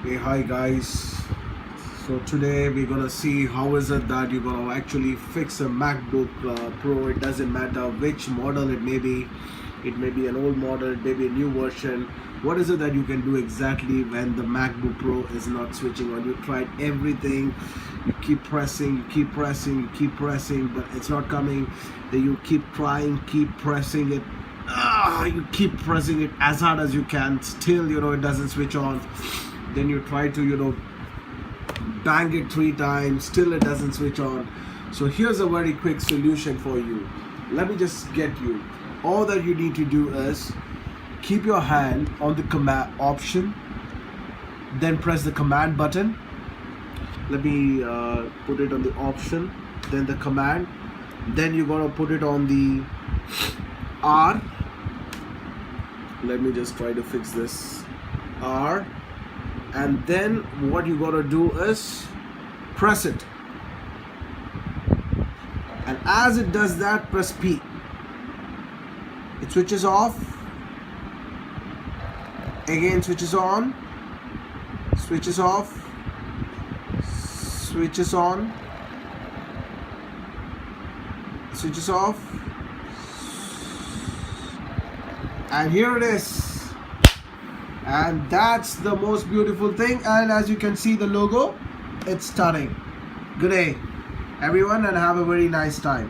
Hey, hi guys. So today we're gonna see how is it that you're gonna actually fix a MacBook Pro. It doesn't matter which model it may be. It may be an old model, it may be a new version. What is it that you can do exactly when the MacBook Pro is not switching on? You tried everything. You keep pressing, you keep pressing, but it's not coming. Then you keep trying, keep pressing it. You keep pressing it as hard as you can. Still, it doesn't switch on. Then you try to bang it 3 times, still it doesn't switch on. So here's a very quick solution for you. Let me just get you. All that you need to do is keep your hand on the command option, then press the command button. Let me put it on the option, then the command, then you're gonna put it on the R. Let me just try to fix this. R. And then what you gotta do is press it, and as it does that, press P. It switches off, again switches on, switches off, switches on, switches off, and here it is. And that's the most beautiful thing, and as you can see the logo, it's stunning. Good day everyone, and have a very nice time.